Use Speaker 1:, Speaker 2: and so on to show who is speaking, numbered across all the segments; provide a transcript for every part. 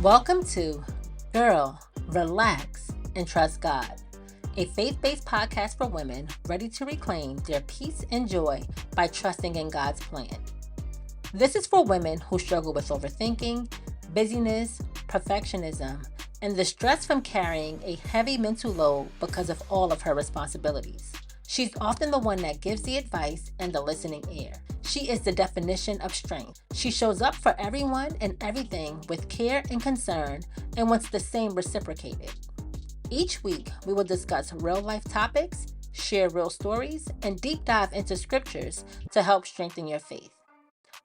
Speaker 1: Welcome to Girl, Relax, and Trust God, a faith based podcast for women ready to reclaim their peace and joy by trusting in God's plan. This is for women who struggle with overthinking, busyness, perfectionism, and the stress from carrying a heavy mental load because of all of her responsibilities. She's often the one that gives the advice and the listening ear. She is the definition of strength. She shows up for everyone and everything with care and concern and wants the same reciprocated. Each week, we will discuss real life topics, share real stories, and deep dive into scriptures to help strengthen your faith.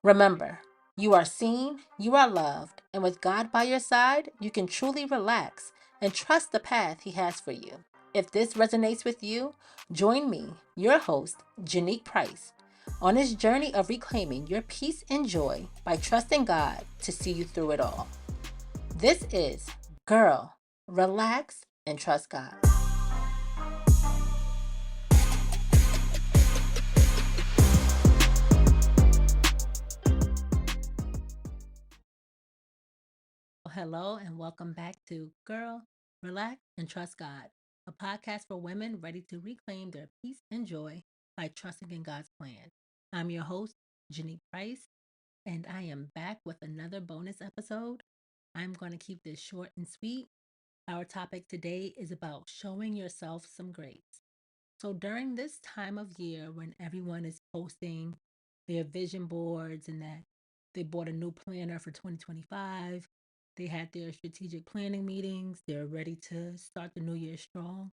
Speaker 1: Remember, you are seen, you are loved, and with God by your side, you can truly relax and trust the path He has for you. If this resonates with you, join me, your host, Janique Price, on this journey of reclaiming your peace and joy by trusting God to see you through it all. This is Girl, Relax, and Trust God. Hello, and welcome back to Girl, Relax, and Trust God, a podcast for women ready to reclaim their peace and joy by trusting in God's plan. I'm your host, Janique Price, and I am back with another bonus episode. I'm going to keep this short and sweet. Our topic today is about showing yourself some grace. So, during this time of year when everyone is posting their vision boards and that they bought a new planner for 2025, they had their strategic planning meetings, they're ready to start the new year strong.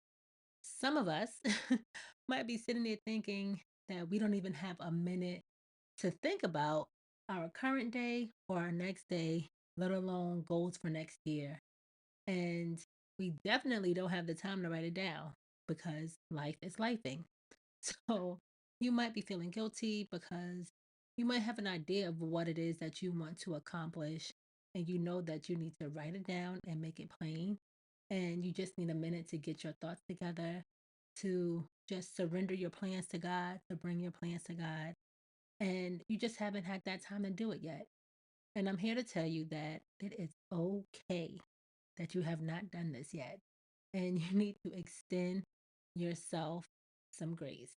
Speaker 1: Some of us might be sitting there thinking that we don't even have a minute to think about our current day or our next day, let alone goals for next year. And we definitely don't have the time to write it down because life is lifing. So you might be feeling guilty because you might have an idea of what it is that you want to accomplish, and you know that you need to write it down and make it plain. And you just need a minute to get your thoughts together, to just surrender your plans to God, to bring your plans to God. And you just haven't had that time to do it yet. And I'm here to tell you that it is okay that you have not done this yet. And you need to extend yourself some grace.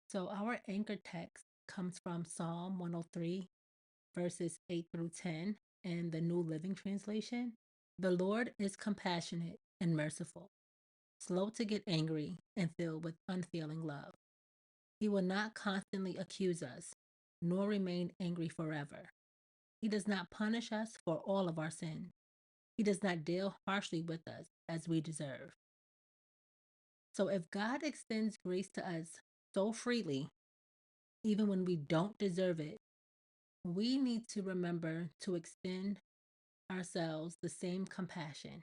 Speaker 1: So, our anchor text comes from Psalm 103, verses 8 through 10, and the New Living Translation. The Lord is compassionate and merciful, slow to get angry, and filled with unfailing love. He will not constantly accuse us, nor remain angry forever. He does not punish us for all of our sins. He does not deal harshly with us as we deserve. So, if God extends grace to us so freely, even when we don't deserve it, we need to remember to extend ourselves the same compassion.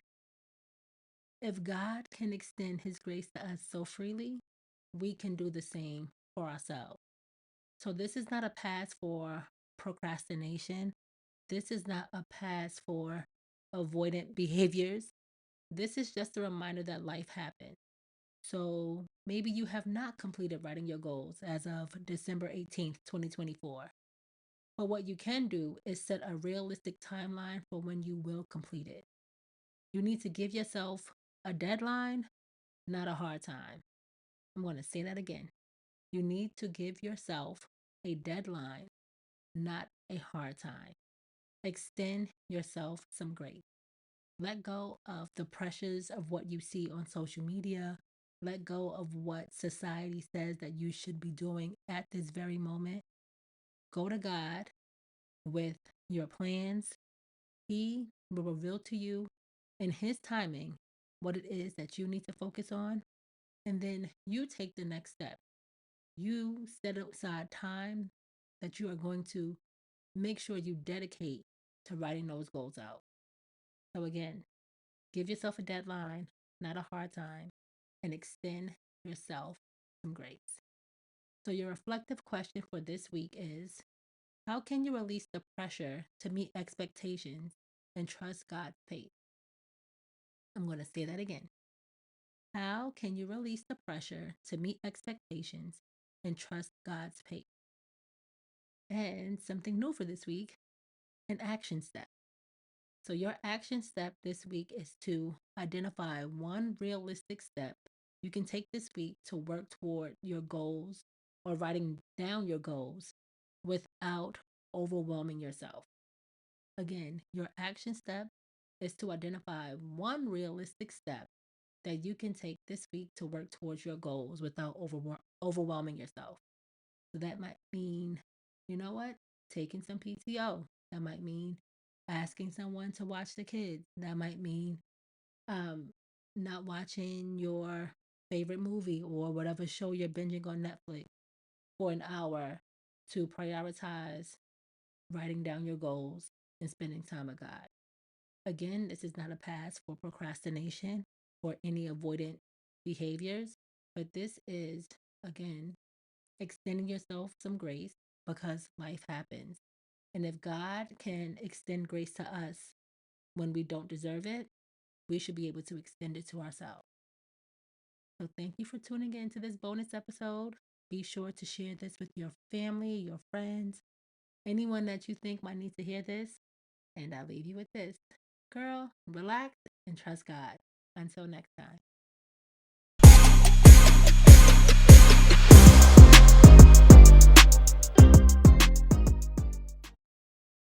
Speaker 1: If God can extend His grace to us so freely, we can do the same for ourselves. So, this is not a pass for procrastination. This is not a pass for avoidant behaviors. This is just a reminder that life happens. So maybe you have not completed writing your goals as of December 18th, 2024. But what you can do is set a realistic timeline for when you will complete it. You need to give yourself a deadline, not a hard time. I'm going to say that again. You need to give yourself a deadline, not a hard time. Extend yourself some grace. Let go of the pressures of what you see on social media. Let go of what society says that you should be doing at this very moment. Go to God with your plans. He will reveal to you in His timing what it is that you need to focus on. And then you take the next step. You set aside time that you are going to make sure you dedicate to writing those goals out. So, again, give yourself a deadline, not a hard time, and extend yourself some grace. So, your reflective question for this week is: how can you release the pressure to meet expectations and trust God's pace? I'm going to say that again. How can you release the pressure to meet expectations and trust God's pace? And something new for this week, an action step. So, your action step this week is to identify one realistic step you can take this week to work toward your goals or writing down your goals without overwhelming yourself. Again, your action step is to identify one realistic step that you can take this week to work towards your goals without overwhelming yourself. So that might mean, you know what, taking some PTO. That might mean asking someone to watch the kids. That might mean um, not watching your favorite movie or whatever show you're binging on Netflix for an hour to prioritize writing down your goals and spending time with God. Again, this is not a pass for procrastination or any avoidant behaviors, but this is, again, extending yourself some grace because life happens. And if God can extend grace to us when we don't deserve it, we should be able to extend it to ourselves. So thank you for tuning in to this bonus episode. Be sure to share this with your family, your friends, anyone that you think might need to hear this. And I'll leave you with this. Girl, relax and trust God. Until next time.